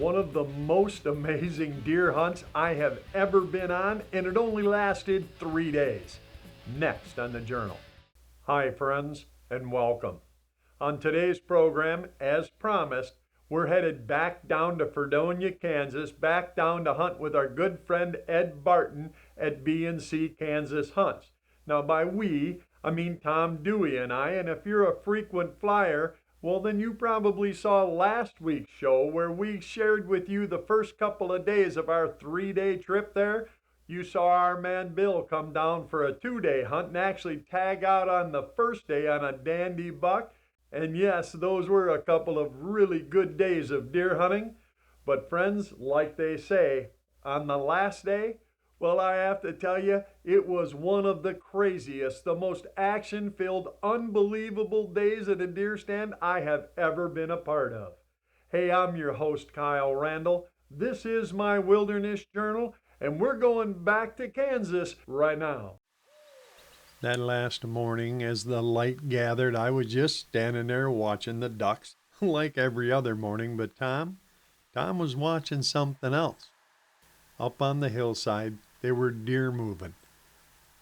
one of the most amazing deer hunts I have ever been on, and it only lasted 3 days. Next on the Journal. Hi, friends, and welcome. On today's program, as promised, we're headed back down to Fredonia, Kansas, back down to hunt with our good friend Ed Barton at B&C Kansas Hunts. Now, by we, I mean Tom Dewey and I, and if you're a frequent flyer, well, then you probably saw last week's show where we shared with you the first couple of days of our 3-day trip there. You saw our man Bill come down for a 2-day hunt and actually tag out on the first day on a dandy buck. And yes, those were a couple of really good days of deer hunting. But friends, like they say, on the last day, well, I have to tell you, it was one of the craziest, the most action-filled, unbelievable days at a deer stand I have ever been a part of. Hey, I'm your host, Kyle Randall. This is my Wilderness Journal, and we're going back to Kansas right now. That last morning, as the light gathered, I was just standing there watching the ducks, like every other morning, but Tom was watching something else. Up on the hillside, there were deer moving.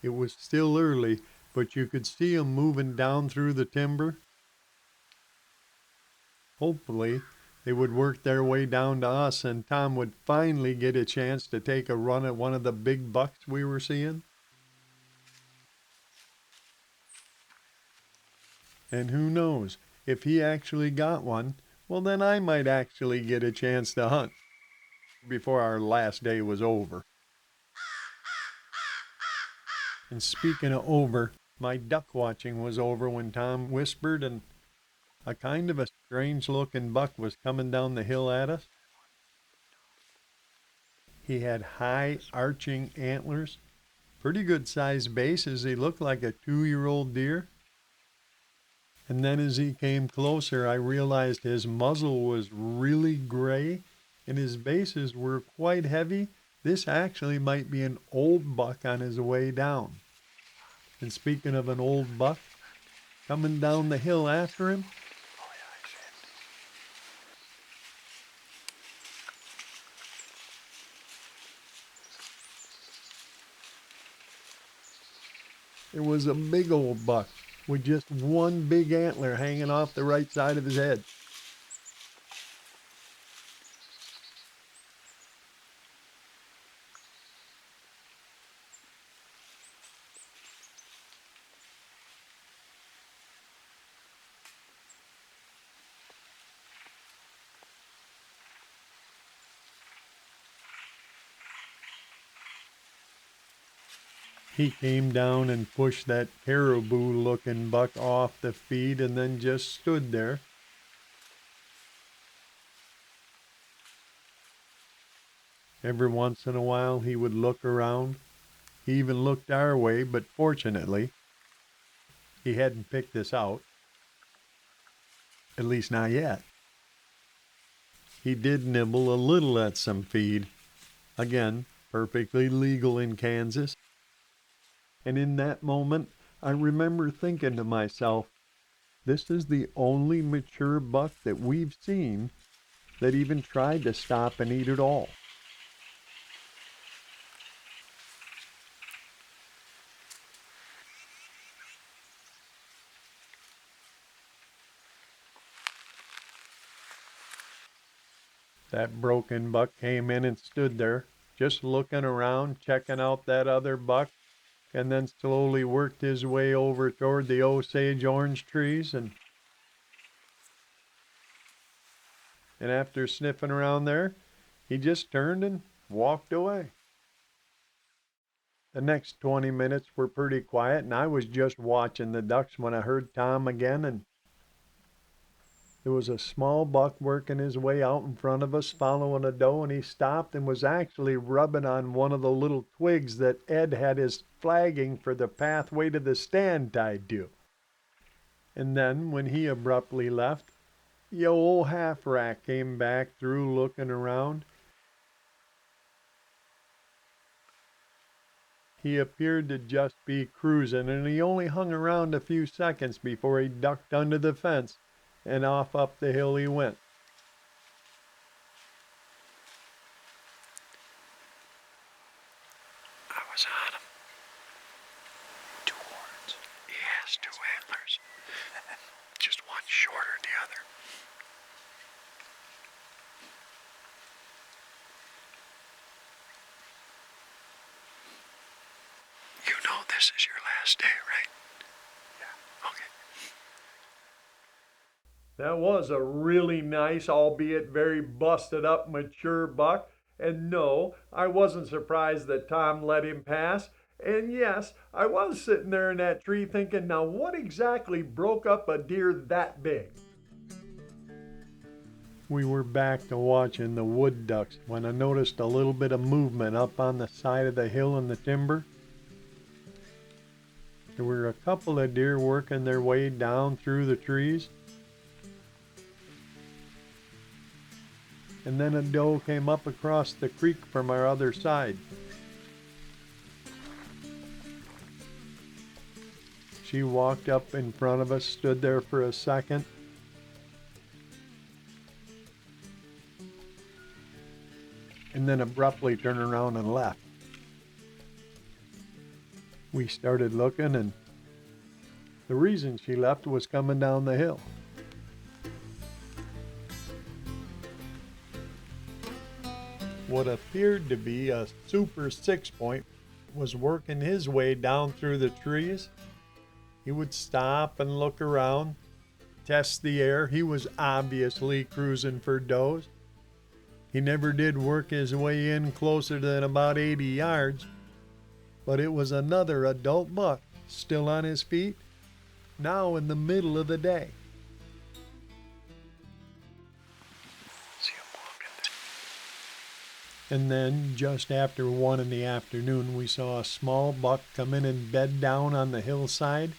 It was still early, but you could see 'em moving down through the timber. Hopefully, they would work their way down to us and Tom would finally get a chance to take a run at one of the big bucks we were seeing. And who knows, if he actually got one, well then I might actually get a chance to hunt before our last day was over. And speaking of over, my duck watching was over when Tom whispered and a kind of a strange-looking buck was coming down the hill at us. He had high, arching antlers, pretty good-sized bases. He looked like a 2-year-old deer. And then as he came closer, I realized his muzzle was really gray and his bases were quite heavy. This actually might be an old buck on his way down. And speaking of an old buck, coming down the hill after him, there was a big old buck with just one big antler hanging off the right side of his head. He came down and pushed that caribou-looking buck off the feed and then just stood there. Every once in a while he would look around. He even looked our way, but fortunately, he hadn't picked us out. At least not yet. He did nibble a little at some feed. Again, perfectly legal in Kansas. And in that moment, I remember thinking to myself, this is the only mature buck that we've seen that even tried to stop and eat it all. That broken buck came in and stood there, just looking around, checking out that other buck, and then slowly worked his way over toward the Osage orange trees and after sniffing around there, he just turned and walked away. The next 20 minutes were pretty quiet, and I was just watching the ducks when I heard Tom again, and there was a small buck working his way out in front of us, following a doe, and he stopped and was actually rubbing on one of the little twigs that Ed had his flagging for the pathway to the stand tied to. And then, when he abruptly left, the old half-rack came back through looking around. He appeared to just be cruising, and he only hung around a few seconds before he ducked under the fence, and off up the hill he went. was on him. 2 horns. He has 2 antlers. Just one shorter than the other. You know this is your last day, right? Yeah. Okay. That was a really nice, albeit very busted up, mature buck. And no, I wasn't surprised that Tom let him pass. And yes, I was sitting there in that tree thinking, now what exactly broke up a deer that big? We were back to watching the wood ducks when I noticed a little bit of movement up on the side of the hill in the timber. There were a couple of deer working their way down through the trees. And then a doe came up across the creek from our other side. She walked up in front of us, stood there for a second, and then abruptly turned around and left. We started looking, and the reason she left was coming down the hill. What appeared to be a super 6-point was working his way down through the trees. He would stop and look around, test the air. He was obviously cruising for does. He never did work his way in closer than about 80 yards, but it was another adult buck still on his feet, now in the middle of the day. See him walking. And then, just after 1 in the afternoon, we saw a small buck come in and bed down on the hillside.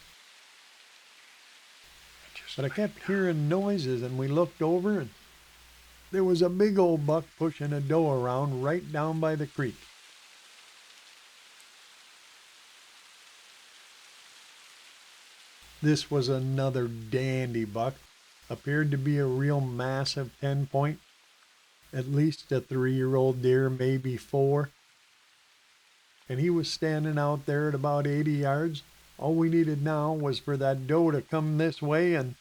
But I kept hearing noises, and we looked over, and there was a big old buck pushing a doe around right down by the creek. This was another dandy buck. Appeared to be a real massive 10-point. At least a 3-year-old deer, maybe 4. And he was standing out there at about 80 yards. All we needed now was for that doe to come this way, and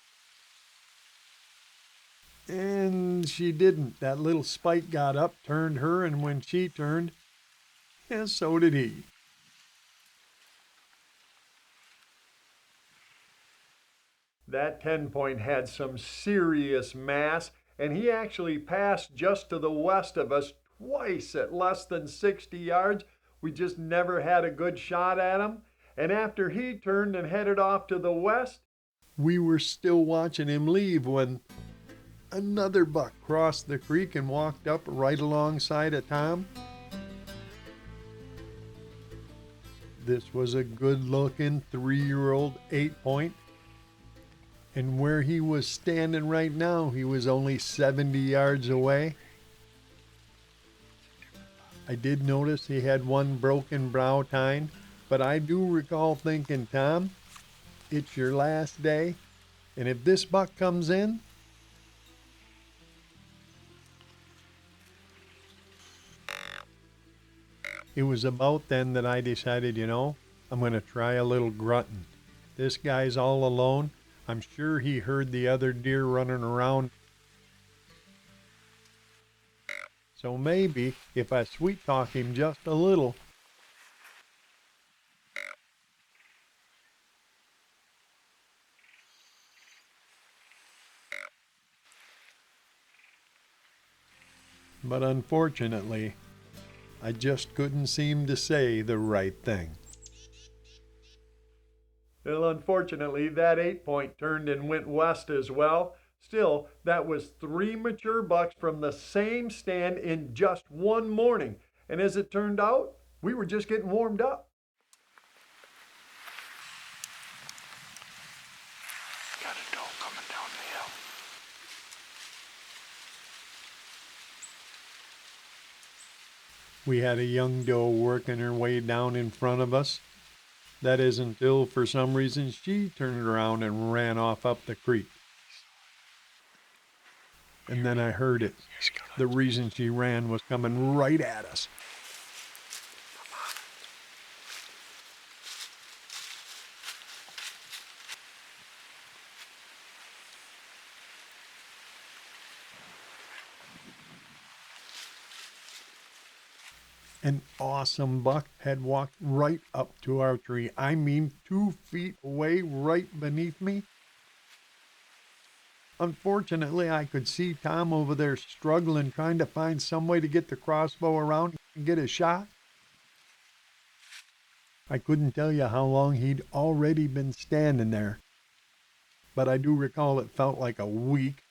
she didn't. That little spike got up, turned her, and when she turned, yeah, so did he. That 10-point had some serious mass, and he actually passed just to the west of us twice at less than 60 yards. We just never had a good shot at him. And after he turned and headed off to the west, we were still watching him leave when another buck crossed the creek and walked up right alongside of Tom. This was a good-looking 3-year-old 8-point. And where he was standing right now, he was only 70 yards away. I did notice he had one broken brow tine, but I do recall thinking, Tom, it's your last day, and if this buck comes in, it was about then that I decided, I'm going to try a little grunting. This guy's all alone. I'm sure he heard the other deer running around. So maybe if I sweet talk him just a little, but unfortunately, I just couldn't seem to say the right thing. Well, unfortunately, that 8-point turned and went west as well. Still, that was 3 mature bucks from the same stand in just one morning. And as it turned out, we were just getting warmed up. Got a doe coming down the hill. We had a young doe working her way down in front of us. That is until, for some reason, she turned around and ran off up the creek. And then I heard it. The reason she ran was coming right at us. An awesome buck had walked right up to our tree. I mean, 2 feet away, right beneath me. Unfortunately, I could see Tom over there struggling, trying to find some way to get the crossbow around and get a shot. I couldn't tell you how long he'd already been standing there, but I do recall it felt like a week.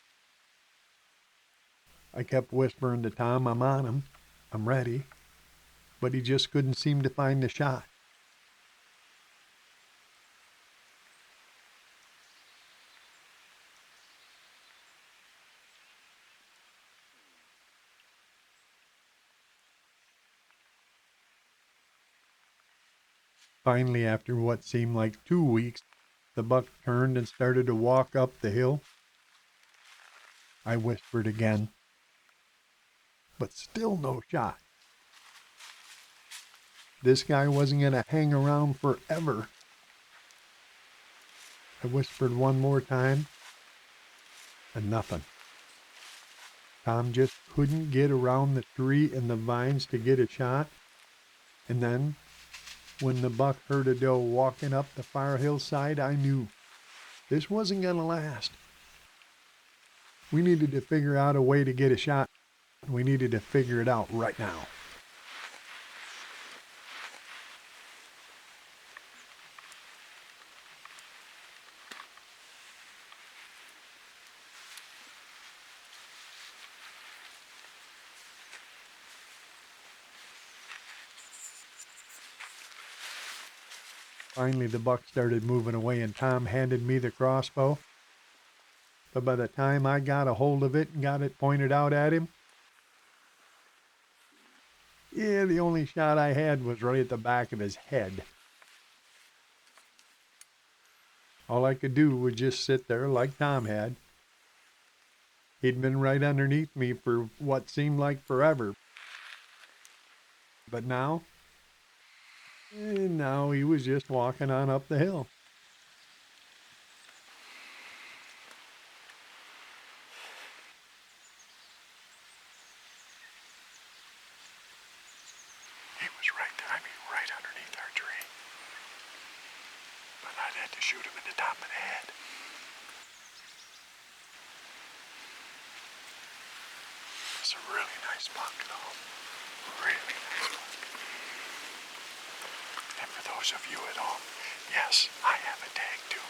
I kept whispering to Tom, I'm on him, I'm ready, but he just couldn't seem to find the shot. Finally, after what seemed like 2 weeks, the buck turned and started to walk up the hill. I whispered again, but still no shot. This guy wasn't going to hang around forever. I whispered one more time, and nothing. Tom just couldn't get around the tree and the vines to get a shot. And then, when the buck heard a doe walking up the far hillside, I knew this wasn't going to last. We needed to figure out a way to get a shot. We needed to figure it out right now. Finally, the buck started moving away, and Tom handed me the crossbow. But by the time I got a hold of it and got it pointed out at him, the only shot I had was right at the back of his head. All I could do was just sit there like Tom had. He'd been right underneath me for what seemed like forever. But now he was just walking on up the hill. He was right underneath our tree. But I'd had to shoot him in the top of the head. It's a really nice buck, though. Really nice buck. And for those of you at home, yes, I have a tag too.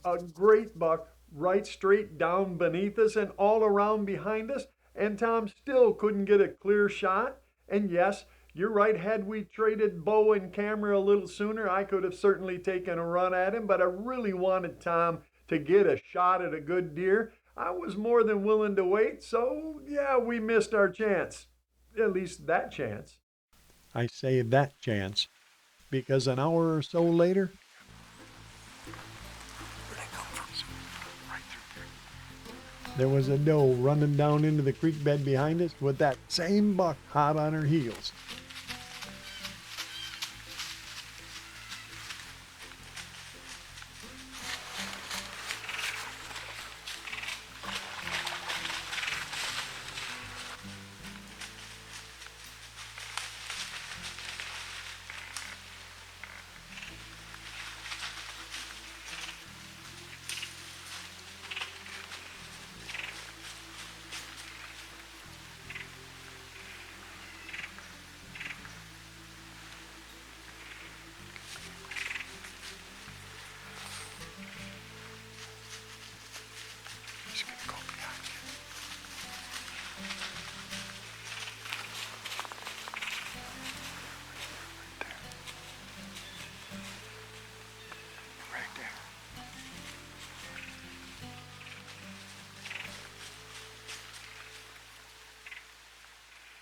A great buck right straight down beneath us and all around behind us, and Tom still couldn't get a clear shot. And yes, you're right, had we traded bow and camera a little sooner, I could have certainly taken a run at him, but I really wanted Tom to get a shot at a good deer. I was more than willing to wait, so yeah, we missed our chance. At least that chance. I say that chance because an hour or so later, there was a doe running down into the creek bed behind us with that same buck hot on her heels.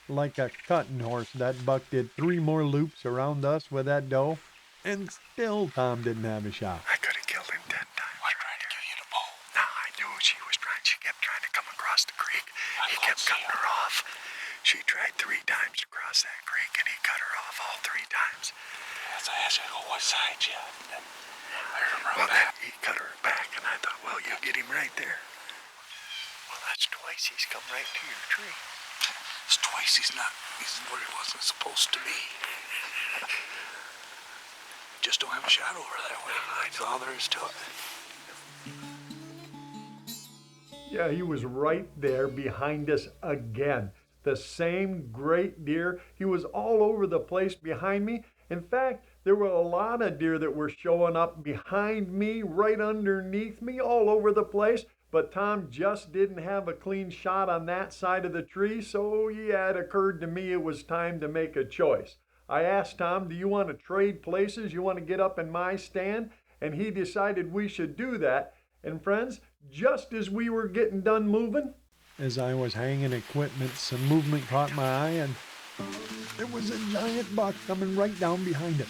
Like a cutting horse, that buck did 3 more loops around us with that doe, and still Tom didn't have a shot. I could have killed him 10 times. I tried to give you the bow. No, I knew she was trying. She kept trying to come across the creek. He kept cutting her off. She tried 3 times to cross that creek, and he cut her off all 3 times. So I asked her, oh, what side you at? And I remember He cut her back, and I thought, well, you get him right there. Well, that's twice he's come right to your tree. it's twice he's where he wasn't supposed to be. Just don't have a shot over that way. That's all there is to it. Yeah, he was right there behind us again. The same great deer. He was all over the place behind me. In fact, there were a lot of deer that were showing up behind me, right underneath me, all over the place. But Tom just didn't have a clean shot on that side of the tree, so yeah, it occurred to me it was time to make a choice. I asked Tom, do you want to trade places? You want to get up in my stand? And he decided we should do that. And friends, just as we were getting done moving, as I was hanging equipment, some movement caught my eye, and there was a giant buck coming right down behind us.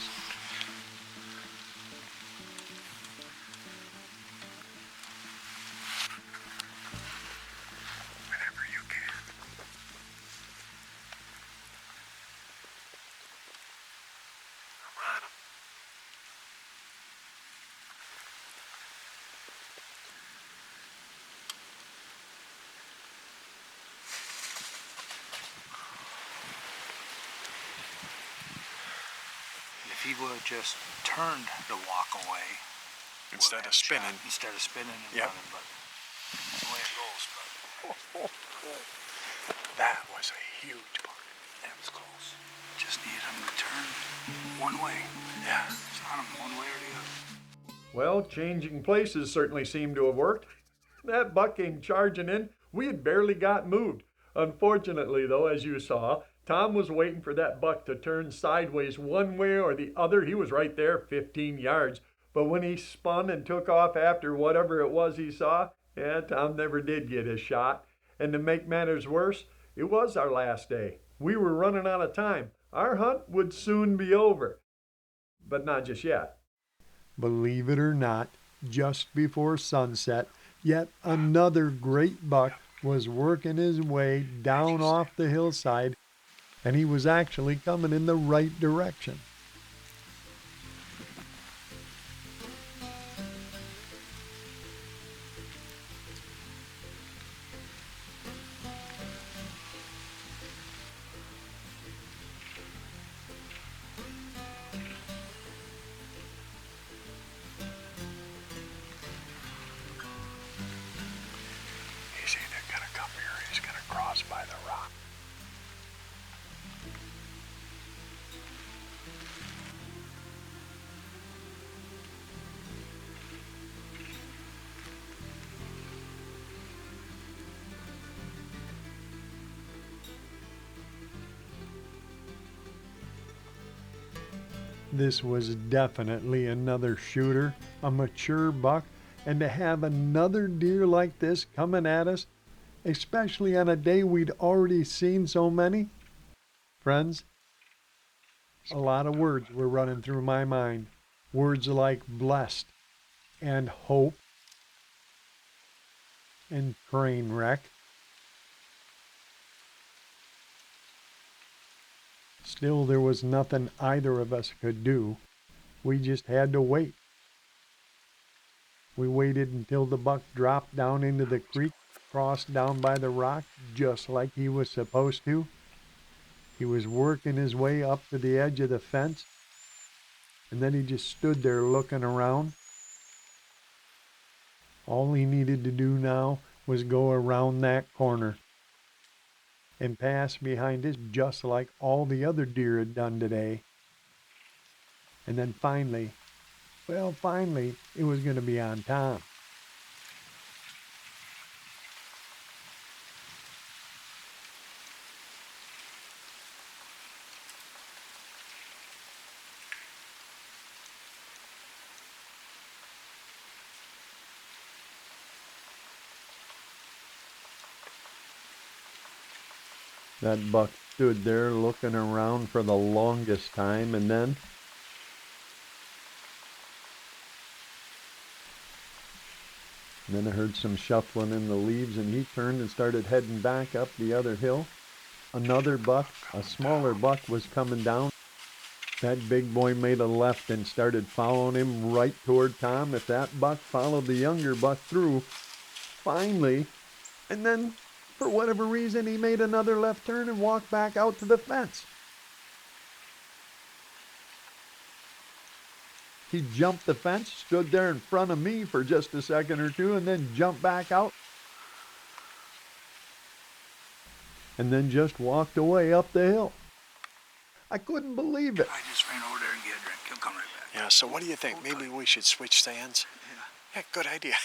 Whenever you can. I'm on him. If he would have just turned to walk away. Instead of spinning. Instead of spinning and Yep. running, but that's the way it goes. But That was a huge buck. that was close. Just needed him to turn one way. Yeah. It's on him one way or the other. well, changing places certainly seemed to have worked. That buck came charging in. We had barely got moved. Unfortunately, though, as you saw, Tom was waiting for that buck to turn sideways one way or the other. He was right there, 15 yards. But when he spun and took off after whatever it was he saw, yeah, Tom never did get his shot. And to make matters worse, it was our last day. We were running out of time. Our hunt would soon be over. But not just yet. Believe it or not, just before sunset, yet another great buck was working his way down off the hillside, and he was actually coming in the right direction. He's either gonna come here or he's gonna cross by the rock. This was definitely another shooter, a mature buck, and to have another deer like this coming at us, especially on a day we'd already seen so many. Friends, a lot of words were running through my mind. Words like blessed and hope and train wreck. Still, there was nothing either of us could do. We just had to wait. We waited until the buck dropped down into the creek, crossed down by the rock, just like he was supposed to. He was working his way up to the edge of the fence, and then he just stood there looking around. All he needed to do now was go around that corner and pass behind us just like all the other deer had done today. And then finally, it was going to be on Tom. That buck stood there looking around for the longest time, and then I heard some shuffling in the leaves, and he turned and started heading back up the other hill. Another buck, a smaller buck, was coming down. That big boy made a left and started following him right toward Tom. If that buck followed the younger buck through, finally, and then for whatever reason, he made another left turn and walked back out to the fence. He jumped the fence, stood there in front of me for just a second or two, and then jumped back out. And then just walked away up the hill. I couldn't believe it. I just ran over there and get a drink. He'll come right back. Yeah, so what do you think? Maybe we should switch stands? Yeah. Yeah, good idea.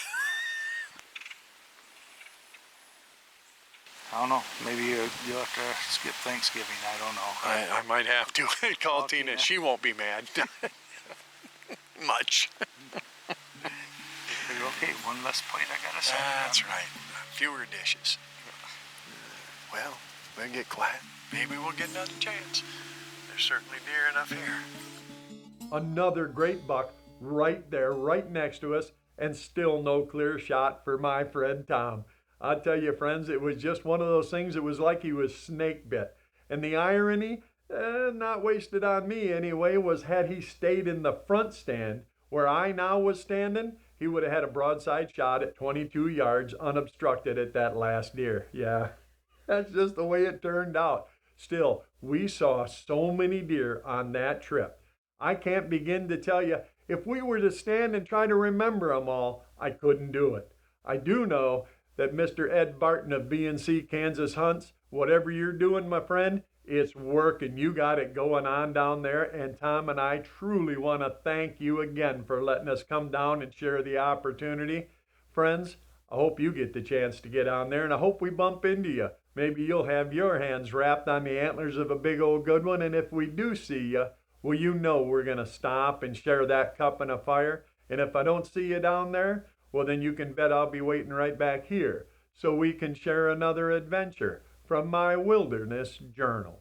I don't know. Maybe you'll have to skip Thanksgiving. I don't know. I might have to. Call Tina. Tina. She won't be mad. Much. Figure, okay, one less plate I gotta set. That's right. Fewer dishes. Well, we'll get quiet. Maybe we'll get another chance. There's certainly deer enough here. Another great buck right there, right next to us, and still no clear shot for my friend Tom. I tell you, friends, it was just one of those things. It was like he was snake bit. And the irony, not wasted on me anyway, was had he stayed in the front stand where I now was standing, he would have had a broadside shot at 22 yards unobstructed at that last deer. Yeah, that's just the way it turned out. Still, we saw so many deer on that trip. I can't begin to tell you, if we were to stand and try to remember them all, I couldn't do it. I do know that Mr. Ed Barton of B&C Kansas Hunts, whatever you're doing, my friend, it's working. You got it going on down there, and Tom and I truly want to thank you again for letting us come down and share the opportunity. Friends, I hope you get the chance to get on there, and I hope we bump into you. Maybe you'll have your hands wrapped on the antlers of a big old good one, and if we do see you, well, you know we're going to stop and share that cup and a fire. And if I don't see you down there, well, then you can bet I'll be waiting right back here so we can share another adventure from my wilderness journal.